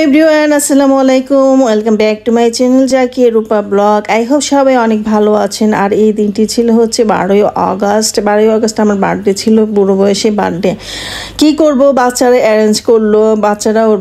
Everyone, আসসালামু আলাইকুম। Welcome back to my channel Zaki Rupa blog. I hope সবাই অনেক ভালো আছেন। আর এই দিনটি ছিল হচ্ছে 12ই আগস্ট। 12ই আগস্ট আমার বার্থডে ছিল, বুড়ো বয়সে বার্থডে। কি করব, বাচ্চারা অ্যারেঞ্জ করলো, বাচ্চারা ওর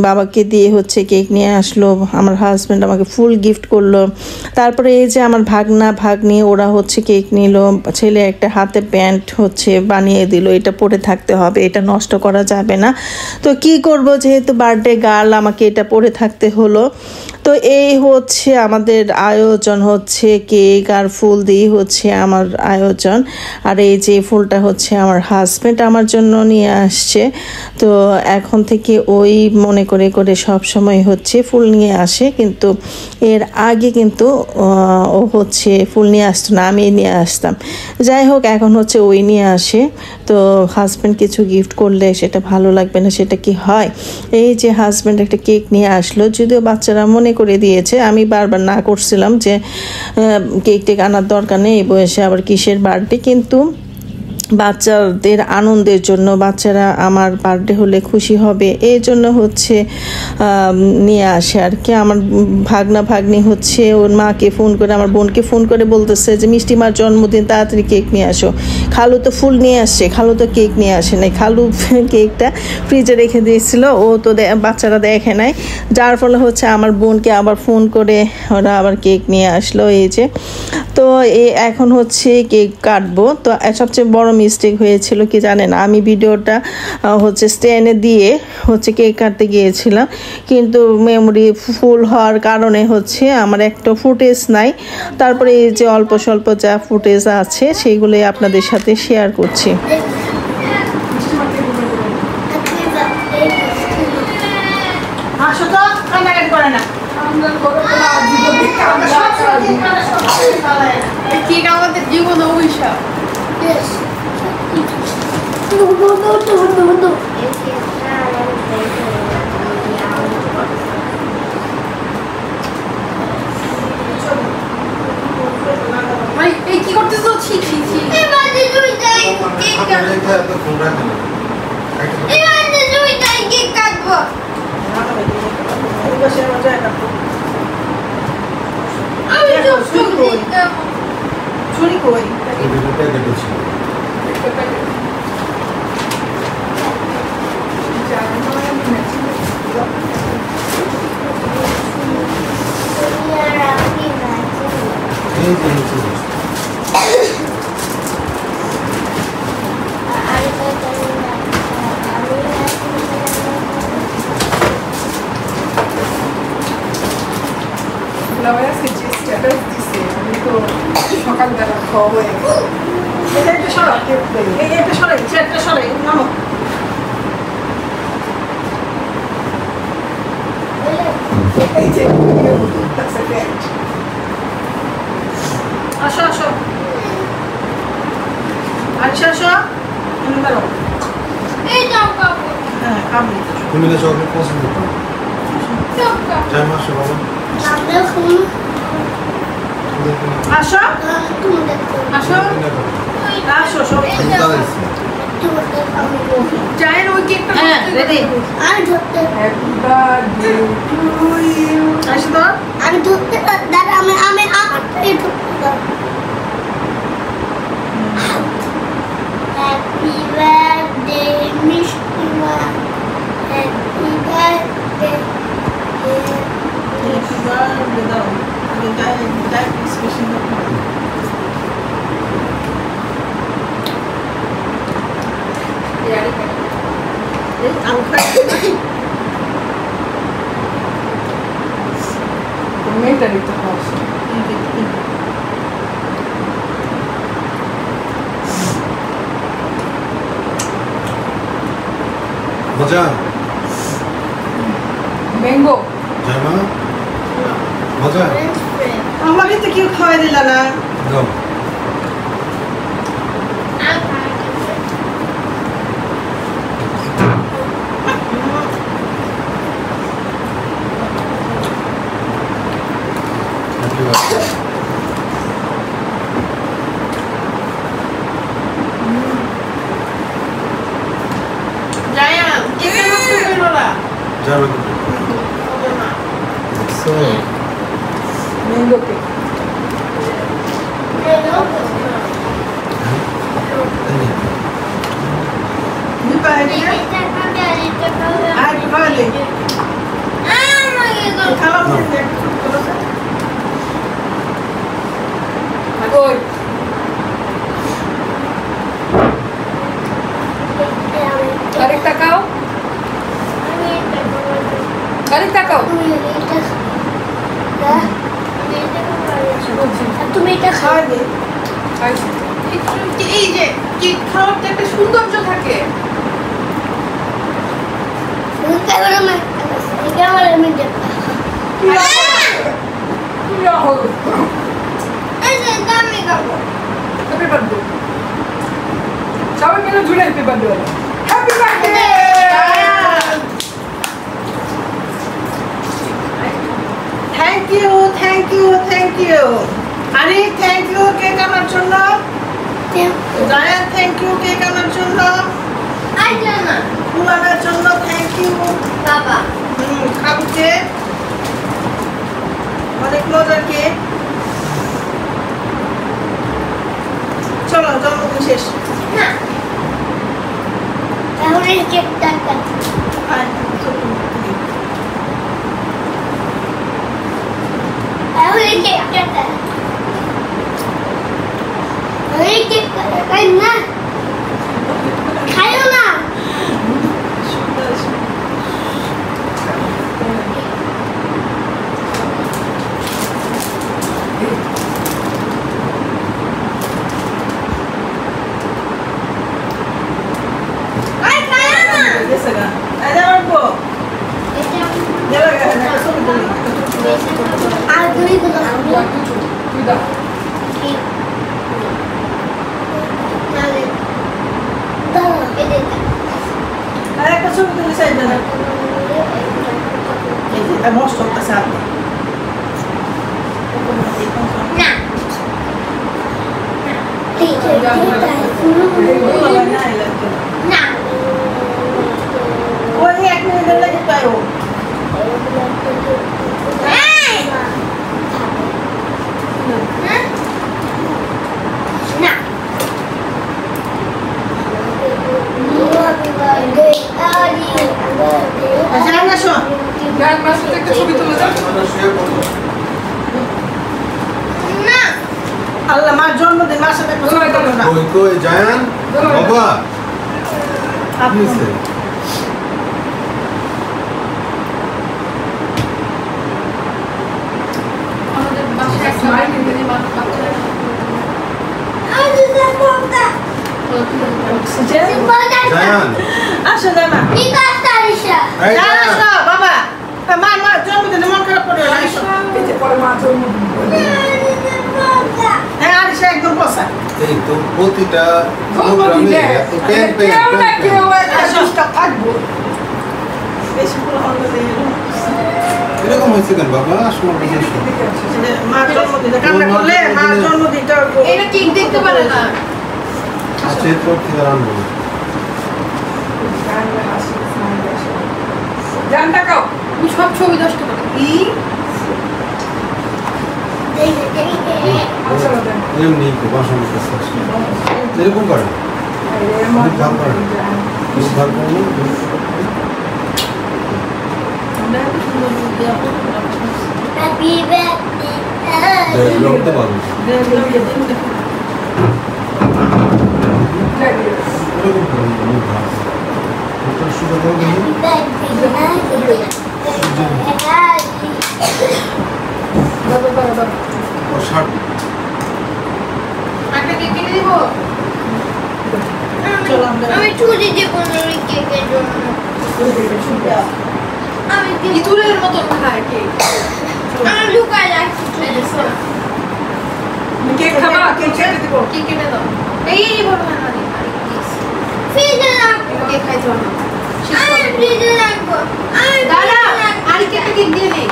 বাবাকে দিয়ে হচ্ছে কেক নিয়ে আসলো। আমার হাজব্যান্ড আমাকে ফুল গিফট করলো। তারপরে এই যে আমার ভাগ্নি ওরা হচ্ছে কেক নিল। ছেলে একটা হাতে প্যান্ট হচ্ছে বানিয়ে দিল, এটা পরে থাকতে হবে, এটা নষ্ট করা যাবে না। তো কি করব, যেহেতু বার্থডে গার্ল আমাকে এটা পরে থাকতে হলো। তো এই হচ্ছে আমাদের আয়োজন, হচ্ছে কেক আর ফুল দিয়ে হচ্ছে আমার আয়োজন। আর এই যে ফুলটা হচ্ছে আমার হাজব্যান্ড আমার জন্য নিয়ে আসছে। তো এখন থেকে ওই মনে করে করে সব সময় হচ্ছে ফুল নিয়ে আসে, কিন্তু এর আগে কিন্তু ও হচ্ছে ফুল নিয়ে আসতো না, আমি নিয়ে আসতাম। যাই হোক, এখন হচ্ছে ওই নিয়ে আসে। তো হাজব্যান্ড কিছু গিফট করলে সেটা ভালো লাগবে না, সেটা কি হয়। এই যে হাজব্যান্ড একটা কেক নিয়ে আসলো, যদিও বাচ্চারা মনে করে দিয়েছে, আমি বারবার না করছিলাম যে কেক টেক আনার দরকার নেই, এই বয়সে আবার কিসের বার্থডে। কিন্তু বাচ্চাদের আনন্দের জন্য, বাচ্চারা আমার বার্থডে হলে খুশি হবে এই জন্য হচ্ছে নিয়ে আসে আর কি। আমার ভাগ্নি হচ্ছে ওর মাকে ফোন করে, আমার বোনকে ফোন করে বলতেছে যে মিষ্টি মার জন্মদিন, তাড়াতাড়ি কেক নিয়ে আসো। খালু তো ফুল নিয়ে আসছে, খালু তো কেক নিয়ে আসে নাই। খালু কেকটা ফ্রিজে রেখে দিয়েছিল, ও তো বাচ্চারা দেখে নাই, যার ফলে হচ্ছে আমার বোনকে আবার ফোন করে ওরা আবার কেক নিয়ে আসলো। এই যে তো এখন হচ্ছে কেক কাটবো। তো সবচেয়ে বড় মিস্টেক হয়েছিল কি জানেন, আমি ভিডিওটা হচ্ছে স্ট্যান্ডে দিয়ে হচ্ছে কেক কাটতে গিয়েছিলাম, কিন্তু মেমোরি ফুল হওয়ার কারণে হচ্ছে আমার একটা ফুটেজ নাই। তারপরে এই যে অল্প স্বল্প যা ফুটেজ আছে সেইগুলোই আপনাদের সাথে শেয়ার করছি। কেক আমাদের জীবন অভিশাপ। এই কি করতেছো? কেক কাটবো। ছুরি কই? সকালবেলা খাওয়া হয়ে আসো আসো আসো, এই যাও কাপড়। হ্যাঁ আমি তুমি না চকলেট পছন্দ করো? যাই মাসে বাবা। আসো আসো আসো সব চায়ের ওই কেকটা রেডি। আমি ধরতে আসো তো, আমি ধরতে দাদা, আমি আমারটাই ধরতে দাও। হ্যাপি বার্থডে মিষ্টি মা, হ্যাপি বার্থডে। দাও আমি যাই স্পেশাল মেয়েটারই তো খাওয়া মজা ম্যাঙ্গো। যাই মা, মজা আমাকে তো কেউ খাওয়াই দিল না। দাও। যাই কেক নষ্ট করো না। যাবে এই যে কেক খাওয়ার তো একটা সৌন্দর্য থাকে। ক্যামেরাম্যান আমি খাবো। হ্যাপি বার্থডে সবাই মিলে জুড়ে happy birthday happy birthday. Thank you thank you thank you. আরে থ্যাংক ইউ কেক আনার জন্য। জায়ান থ্যাংক ইউ কেক আনার জন্য। ফুল আনার জন্য থ্যাংক ইউ বাবা খাবো কেক, অনেক মজার কেক। চলো জন্মদিন শেষ। না তাহলে কেকটা আয়, চলো। তাহলে কেকটা ওই কেকটা খাই না খাইও না। আই খাইও না। গেছে গা। এই যে আমার বউ। গেলো গা, একটা ছবি তুলি। আর দুই গুলো তুই দাও আর একটা ছবি তুলি সাইডে না। এই যে এটা নষ্ট করতেছে আপনি। ওই 1 মিনিটের লাগে পারো। জান না শোন। গান মাসে একটা ছবি তুলে দাও। আল্লাহ মার জন্মদিন মার সাথে একটা ছবি তুলো না। কই কই জায়ান বাবা আপনি কি হইছে? আমাদের বাসায় একটা বাড়ি নিয়ে বাচ্চারা জায়ান আসো জানা। এই জান জায়ান আসো বাবা। মার জন্মদিনে মন খারাপ করিও না। আসো। এই যে পরে মা জন্মদিন হ্যাঁ আরিশা একদম বসা। এই তো প্রতিটা জন্মদিনে এত প্যান কেউ না প্যান কেউ একটা চেষ্টা থাকবো। বেশি পুরো হল দিয়ে এরকম হয়েছে কেন বাবা আসলে মার জন্মদিনে কান্না করলে মার জন্মদিনটা এটা কেক দেখতে পারে না। আচ্ছা এরপর থেকে আর আনবো না। জান টাকাও তুমি সব ছবি নষ্ট করো কি আচ্ছা দেন এমনি তো বাসন করতে এরকম করে খুব ভালো করে খুব ভালো করে লোকতে পারবো এরকম করে খুব ভালো ওটার সুযোগ হবে দাদা দাদা দাদা ওর শার্ট একটা কেক কিনে দিব। আমি ছুরি দেব না ওই কেকের জন্য। আমি ইঁদুরের মতন খায় কেক। আমি লুকায় রাখছি কেক খাবা কেক কেটে দিব কেক কেটে দাও। এই বড় না না ফ্রিজে রাখবো। কেক খাইতে হবে না। আমি ফ্রিজে রাখবো। আমি দাদা আর কেক কেক দিয়ে নেই।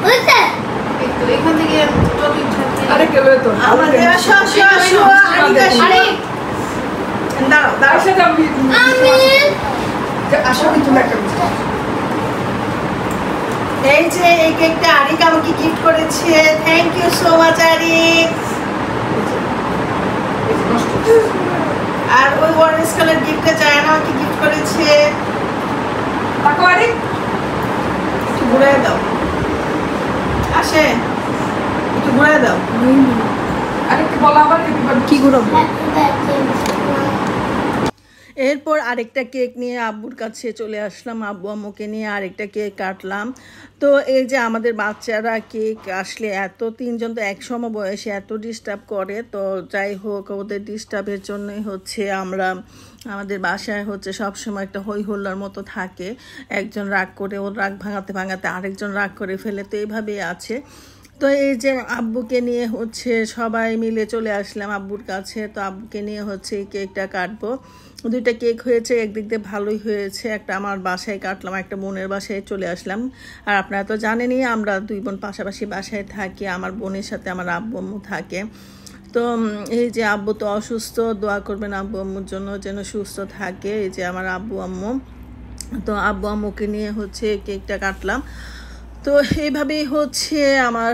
বুঝতে এই তো এখান থেকে যত ইচ্ছা আরে কেউ তো আমাদের আসো আসো আসো আরে দাঁড়াও দাঁড়াও। আসলে আমি আমি আশা করি তুমি একটা এই যে এই কেকটা আরিক আমাকে গিফট করেছে। Thank you so much Arik. আর ওই অরেঞ্জ কালার গিফটটা জায়ান আমাকে গিফট করেছে। তাকো আরে একটু ঘুরে দাও। আসে একটু ঘুরে দাও। আরে কি বলা আবার কি ঘুরাবো এরপর আরেকটা কেক নিয়ে আব্বুর কাছে চলে আসলাম, আব্বু আম্মুকে নিয়ে আরেকটা কেক কাটলাম। তো এই যে আমাদের বাচ্চারা কেক আসলে এত তিনজন তো এক সম বয়সে এত ডিস্টার্ব করে, তো যাই হোক ওদের ডিস্টার্বের জন্যই হচ্ছে আমরা আমাদের বাসায় হচ্ছে সবসময় একটা হই হল্লার মতো থাকে, একজন রাগ করে ওর রাগ ভাঙাতে ভাঙাতে আরেকজন রাগ করে ফেলে, তো এইভাবেই আছে। তো এই যে আব্বুকে নিয়ে হচ্ছে সবাই মিলে চলে আসলাম আব্বুর কাছে, তো আব্বুকে নিয়ে হচ্ছে এই কেকটা কাটবো। দুইটা কেক হয়েছে, একদিক দিয়ে ভালোই হয়েছে, একটা আমার বাসায় কাটলাম, একটা বোনের বাসায় চলে আসলাম। আর আপনারা তো জানেনই আমরা দুই বোন পাশাপাশি বাসায় থাকি, আমার বোনের সাথে আমার আব্বু আম্মু থাকে। তো এই যে আব্বু তো অসুস্থ, দোয়া করবেন আব্বু আম্মুর জন্য যেন সুস্থ থাকে। এই যে আমার আব্বু আম্মু, তো আব্বু আম্মুকে নিয়ে হচ্ছে কেকটা কাটলাম। তো এইভাবেই হচ্ছে আমার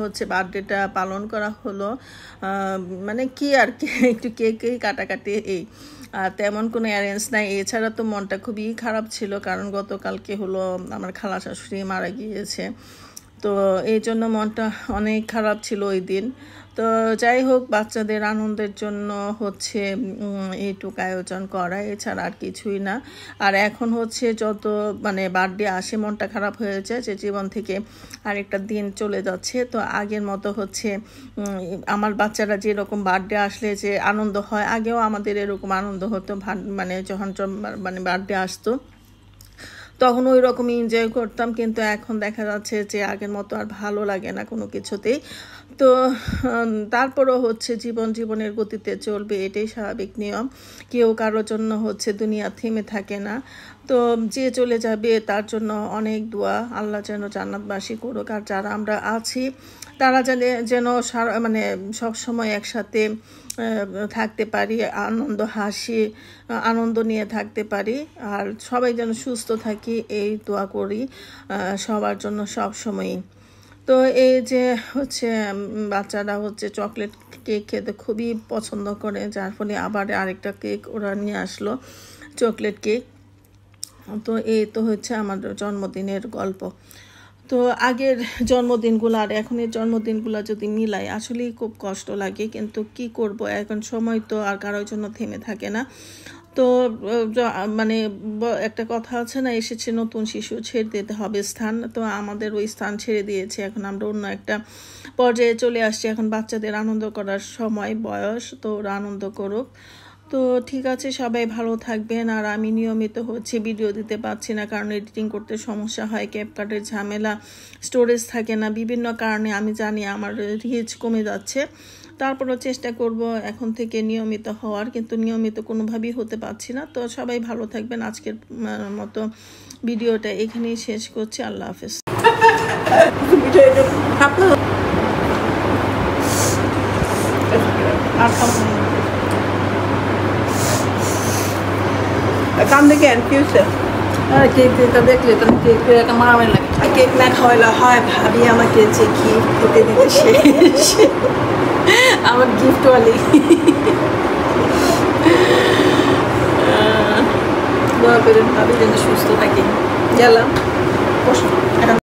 হচ্ছে বার্থডেটা পালন করা হলো। মানে কি আর কি, একটু কেকেই কাটাকাটি এই, আর তেমন কোনো অ্যারেঞ্জ নাই। এছাড়া তো মনটা খুবই খারাপ ছিল, কারণ গতকালকে হলো আমার খালা শাশুড়ি মারা গিয়েছে, তো এই জন্য মনটা অনেক খারাপ ছিল ওই দিন। তো যাই হোক, বাচ্চাদের আনন্দের জন্য হচ্ছে এইটুকু আয়োজন করা, এছাড়া আর কিছুই না। আর এখন হচ্ছে যত মানে বার্থডে আসে মনটা খারাপ হয়ে যায় যে জীবন থেকে আরেকটা দিন চলে যাচ্ছে। তো আগের মতো হচ্ছে আমার বাচ্চারা যেরকম বার্থডে আসলে যে আনন্দ হয়, আগেও আমাদের এরকম আনন্দ হতো, মানে যখন মানে বার্থডে আসতো তখন ওই রকমই এনজয় করতাম, কিন্তু এখন দেখা যাচ্ছে যে আগের মতো আর ভালো লাগে না কোনো কিছুতেই। তো তারপরও হচ্ছে জীবনের গতিতে চলবে, এটাই স্বাভাবিক নিয়ম। কেউ কারোর জন্য হচ্ছে দুনিয়া থেমে থাকে না। তো যে চলে যাবে তার জন্য অনেক দোয়া, আল্লাহ যেন জান্নাতবাসী করুক। আর যারা আমরা আছি তারা যেন মানে সবসময় একসাথে থাকতে পারি, আনন্দ নিয়ে থাকতে পারি, আর সবাই যেন সুস্থ থাকি এই দোয়া করি সবার জন্য সব সময়ই। তো এই যে হচ্ছে বাচ্চারা হচ্ছে চকলেট কেক খেতে খুবই পছন্দ করে, যার ফলে আবার আরেকটা কেক ওরা নিয়ে আসলো, চকলেট কেক। তো এই তো হচ্ছে আমার জন্মদিনের গল্প। তো আগের জন্মদিনগুলো আর এখনের জন্মদিনগুলো যদি মিলাই আসলেই খুব কষ্ট লাগে, কিন্তু কি করব, এখন সময় তো আর কারোর জন্য থেমে থাকে না। তো মানে একটা কথা আছে না, এসেছে নতুন শিশু, ছেড়ে দিতে হবে স্থান। তো আমাদের ওই স্থান ছেড়ে দিয়েছে, এখন আমরা অন্য একটা পর্যায়ে চলে আসছি। এখন বাচ্চাদের আনন্দ করার সময়, বয়স, তো ওরা আনন্দ করুক। তো ঠিক আছে, সবাই ভালো থাকবেন। আর আমি নিয়মিত হচ্ছে ভিডিও দিতে পারছি না, কারণ এডিটিং করতে সমস্যা হয়, ক্যাপকাটের ঝামেলা, স্টোরেজ থাকে না, বিভিন্ন কারণে আমি জানি আমার রিচ কমে যাচ্ছে। তারপরও চেষ্টা করব এখন থেকে নিয়মিত হওয়ার, কিন্তু নিয়মিত কোনোভাবেই হতে পারছি না। তো সবাই ভালো থাকবেন। আজকের মতো ভিডিওটা এখানেই শেষ করছি। আল্লাহ হাফেজ। কান্দে কেন কি হয়েছে? কেক দিতে দেখলে তো কেক একটা মারামের লাগে। কেক না খাওয়াইলে হয়, ভাবি আমাকে যে গিফট দিতে দিতে শেষ, আমার গিফটওয়ালি। দোয়া করেন ভাবি যেন সুস্থ থাকি। গেলাম।